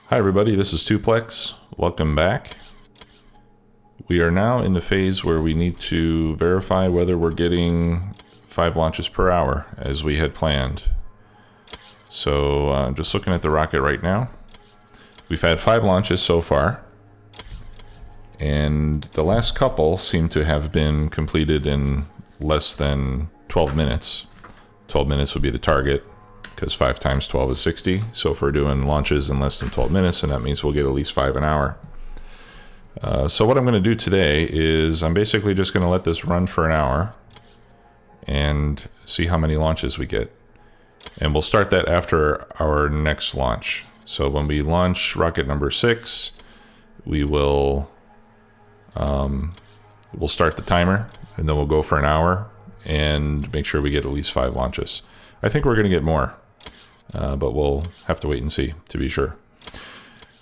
Hi everybody, this is Tuplex. Welcome back. We are now in the phase where we need to verify whether we're getting 5 launches per hour as we had planned. So just looking at the rocket right now. We've had 5 launches so far. And the last couple seem to have been completed in less than 12 minutes. 12 minutes would be the target, because 5 times 12 is 60. So if we're doing launches in less than 12 minutes, then that means we'll get at least 5 an hour. So what I'm going to do today is I'm basically just going to let this run for an hour and see how many launches we get. And we'll start that after our next launch. So when we launch rocket number 6, we will we'll start the timer, and then we'll go for an hour and make sure we get at least 5 launches. I think we're going to get more, but we'll have to wait and see to be sure.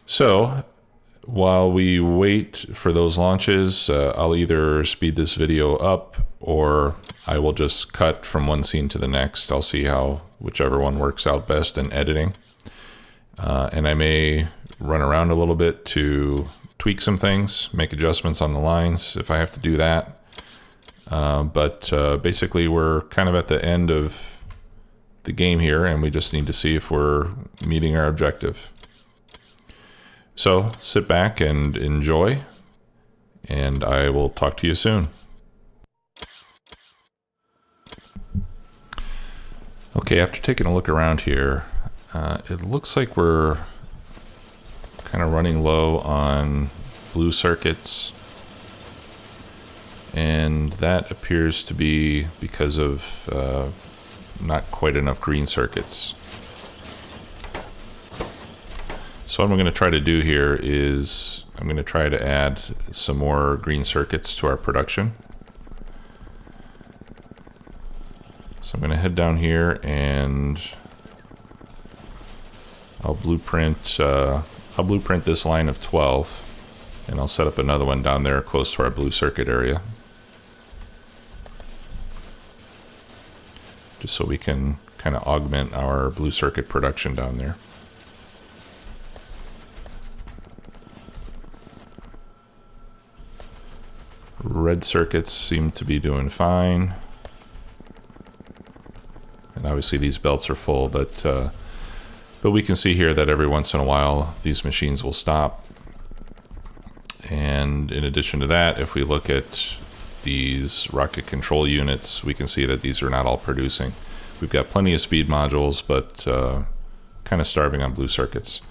So while we wait for those launches, I'll either speed this video up or I will just cut from one scene to the next. I'll see whichever one works out best in editing. And I may run around a little bit to tweak some things, make adjustments on the lines if I have to do that. But basically we're kind of at the end of the game here, and we just need to see if we're meeting our objective. So sit back and enjoy, and I will talk to you soon. Okay, after taking a look around here, it looks like we're kind of running low on blue circuits, and that appears to be because of not quite enough green circuits. So what I'm going to try to do here is I'm going to try to add some more green circuits to our production. So I'm going to head down here and I'll blueprint this line of 12, and I'll set up another one down there close to our blue circuit area, just so we can kind of augment our blue circuit production down there. Red circuits seem to be doing fine, and obviously these belts are full, but we can see here that every once in a while these machines will stop. And in addition to that, if we look at these rocket control units, we can see that these are not all producing. We've got plenty of speed modules, but kind of starving on blue circuits.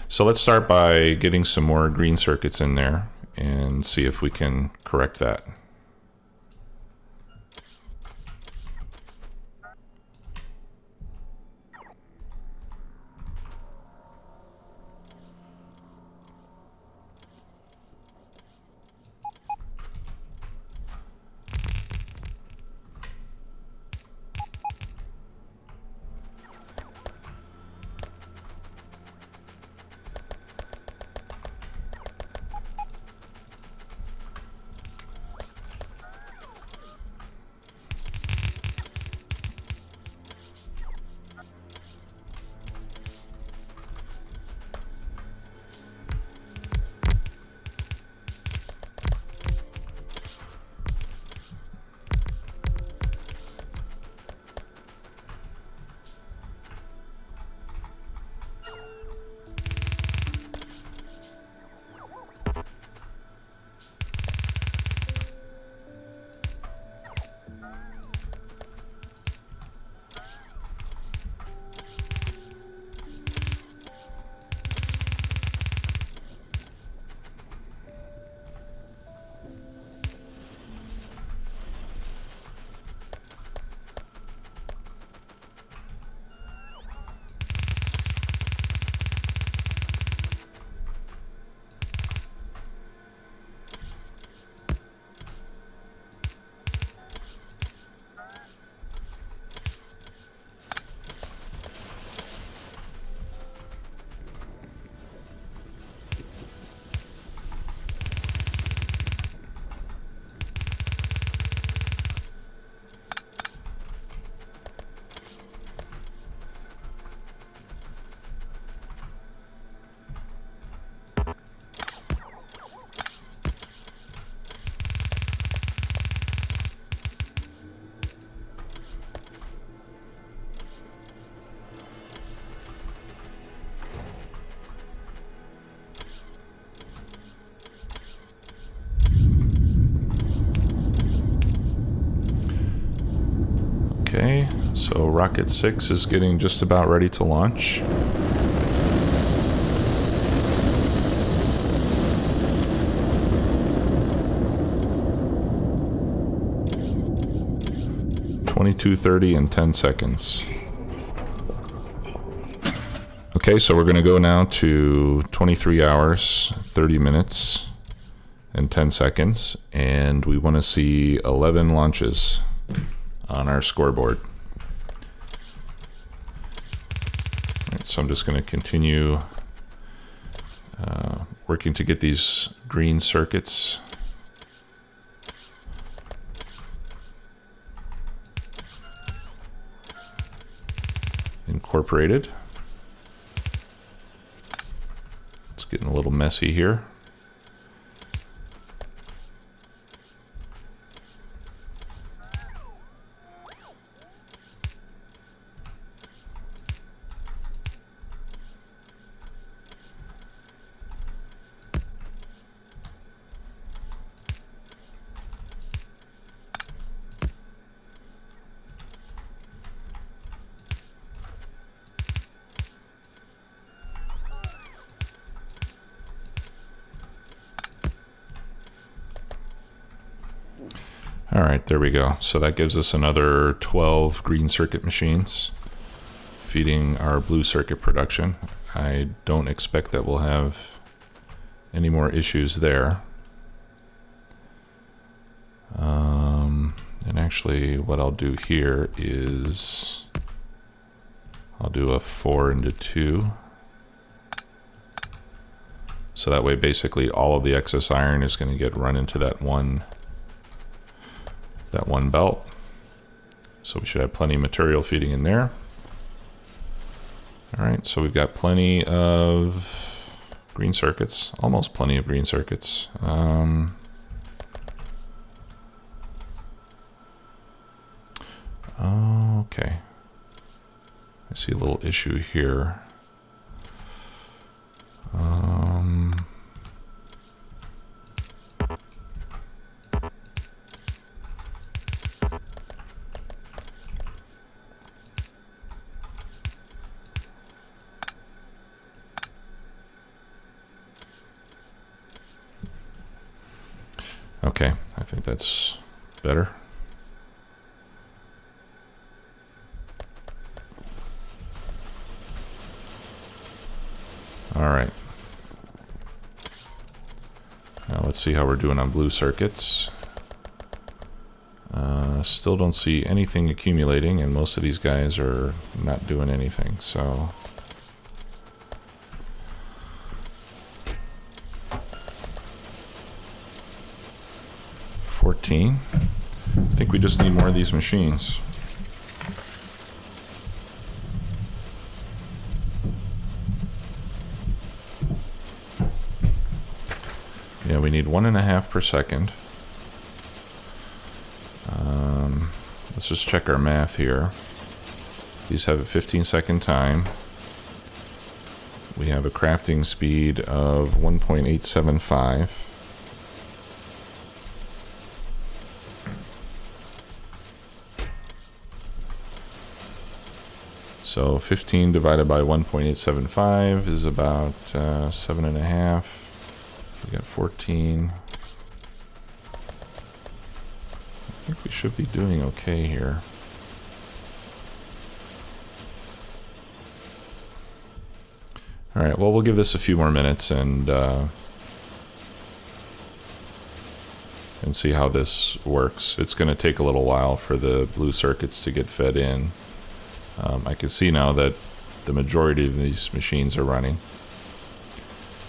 So let's start by getting some more green circuits in there and see if we can correct that. So rocket 6 is getting just about ready to launch. $22:30 in 10 seconds. Okay, so we're going to go now to 23 hours, 30 minutes, and 10 seconds, and we want to see 11 launches on our scoreboard. All right, so I'm just going to continue working to get these green circuits incorporated. It's getting a little messy here. All right, there we go. So that gives us another 12 green circuit machines feeding our blue circuit production. I don't expect that we'll have any more issues there. And actually what I'll do here is I'll do a 4 into 2. So that way basically all of the excess iron is going to get run into that one belt. So we should have plenty of material feeding in there. All right, so we've got plenty of green circuits, almost plenty of green circuits. Okay, I see a little issue here. Okay, I think that's better. All right. Now let's see how we're doing on blue circuits. Still don't see anything accumulating, and most of these guys are not doing anything, so... I think we just need more of these machines. Yeah, we need 1.5 per second. Let's just check our math here. These have a 15-second time. We have a crafting speed of 1.875. So 15 divided by 1.875 is about 7.5. We got 14. I think we should be doing okay here. All right, well, we'll give this a few more minutes and see how this works. It's going to take a little while for the blue circuits to get fed in. I can see now that the majority of these machines are running.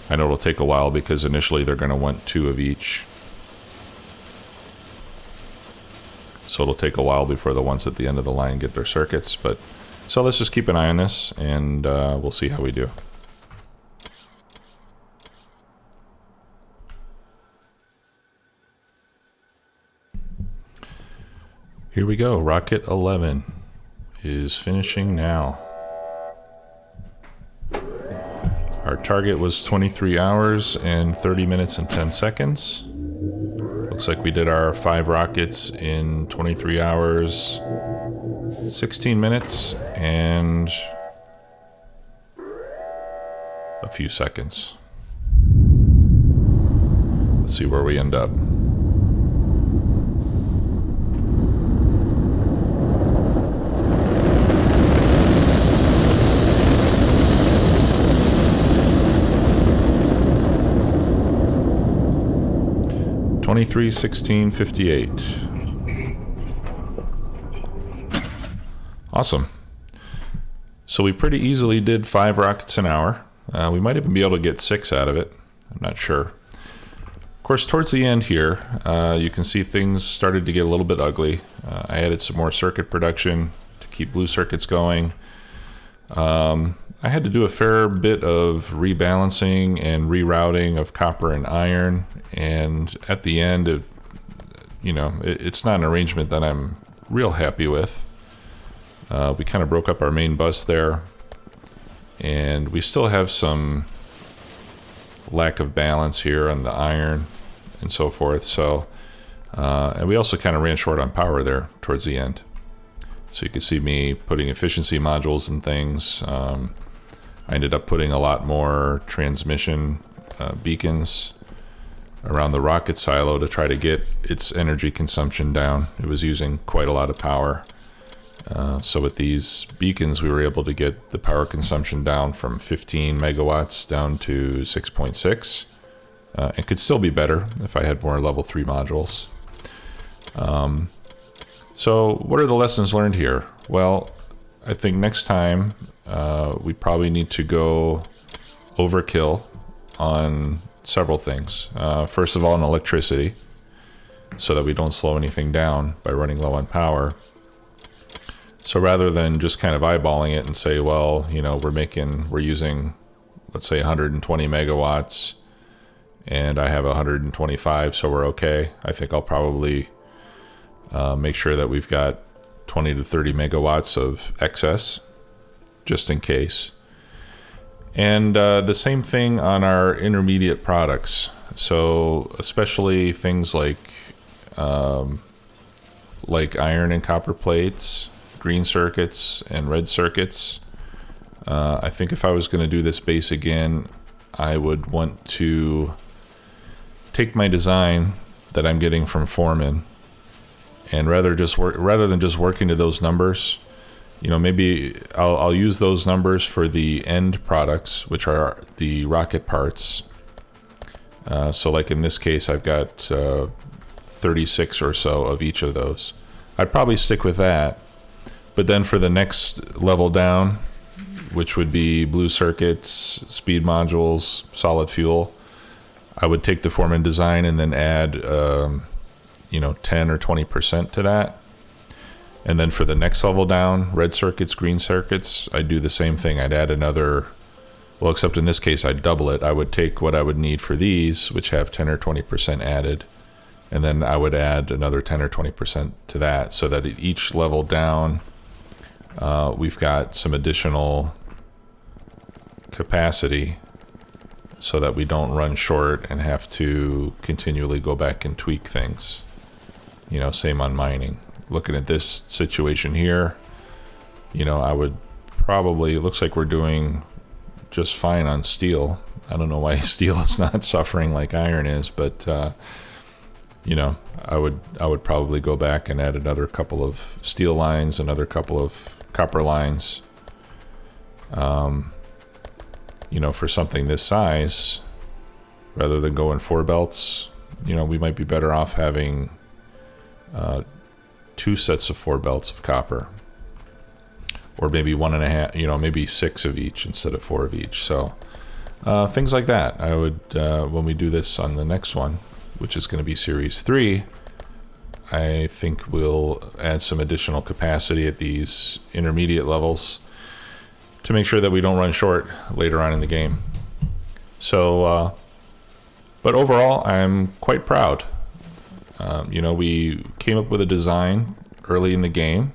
I know it'll take a while because initially they're going to want 2 of each. So it'll take a while before the ones at the end of the line get their circuits. But so let's just keep an eye on this, and we'll see how we do. Here we go. Rocket 11 is finishing now. Our target was 23 hours and 30 minutes and 10 seconds. Looks like we did our 5 rockets in 23 hours, 16 minutes and a few seconds. Let's see where we end up. $23.16.58. Awesome. So we pretty easily did 5 rockets an hour. We might even be able to get 6 out of it. I'm not sure. Of course, towards the end here, you can see things started to get a little bit ugly. I added some more circuit production to keep blue circuits going. I had to do a fair bit of rebalancing and rerouting of copper and iron. And at the end, it's not an arrangement that I'm real happy with. We kind of broke up our main bus there, and we still have some lack of balance here on the iron and so forth. So, and we also kind of ran short on power there towards the end. So you can see me putting efficiency modules and things. I ended up putting a lot more transmission beacons around the rocket silo to try to get its energy consumption down. It was using quite a lot of power. So with these beacons, we were able to get the power consumption down from 15 megawatts down to 6.6. It could still be better if I had more level 3 modules. So what are the lessons learned here? Well, I think next time we probably need to go overkill on several things. First of all, in electricity, so that we don't slow anything down by running low on power. So rather than just kind of eyeballing it and say, well, we're using, let's say 120 megawatts and I have 125, so we're okay. I think I'll probably make sure that we've got 20 to 30 megawatts of excess, just in case. And the same thing on our intermediate products. So especially things like iron and copper plates, green circuits and red circuits. I think if I was going to do this base again, I would want to take my design that I'm getting from Foreman, and rather than just working to those numbers, maybe I'll use those numbers for the end products, which are the rocket parts. So like in this case, I've got 36 or so of each of those. I'd probably stick with that. But then for the next level down, which would be blue circuits, speed modules, solid fuel, I would take the Foreman design and then add, 10 or 20% to that. And then for the next level down, red circuits, green circuits, I'd do the same thing. I'd add another, well, except in this case, I'd double it. I would take what I would need for these, which have 10 or 20% added, and then I would add another 10 or 20% to that, so that at each level down, we've got some additional capacity so that we don't run short and have to continually go back and tweak things. Same on mining. Looking at this situation here, I would probably, it looks like we're doing just fine on steel. I don't know why steel is not suffering like iron is, but I would probably go back and add another couple of steel lines, another couple of copper lines. For something this size, rather than going 4 belts, we might be better off having 2 sets of 4 belts of copper, or maybe 1.5, maybe 6 of each instead of 4 of each. So things like that. I would, when we do this on the next one, which is going to be Series 3, I think we'll add some additional capacity at these intermediate levels to make sure that we don't run short later on in the game. So, but overall, I'm quite proud. We came up with a design early in the game.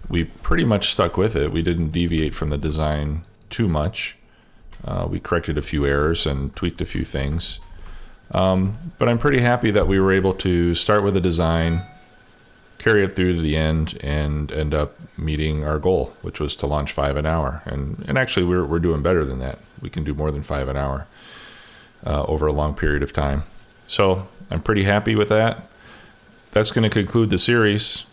We pretty much stuck with it. We didn't deviate from the design too much. We corrected a few errors and tweaked a few things. But I'm pretty happy that we were able to start with a design, carry it through to the end and end up meeting our goal, which was to launch 5 an hour. And actually, we're doing better than that. We can do more than 5 an hour over a long period of time. So I'm pretty happy with that. That's going to conclude the series.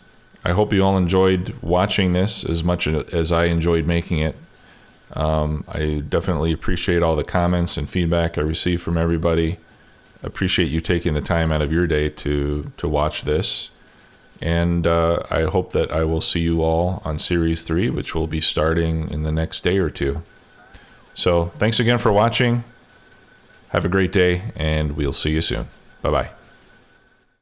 I hope you all enjoyed watching this as much as I enjoyed making it. I definitely appreciate all the comments and feedback I received from everybody. Appreciate you taking the time out of your day to watch this. And I hope that I will see you all on Series 3, which will be starting in the next day or two. So thanks again for watching. Have a great day, and we'll see you soon. Bye-bye.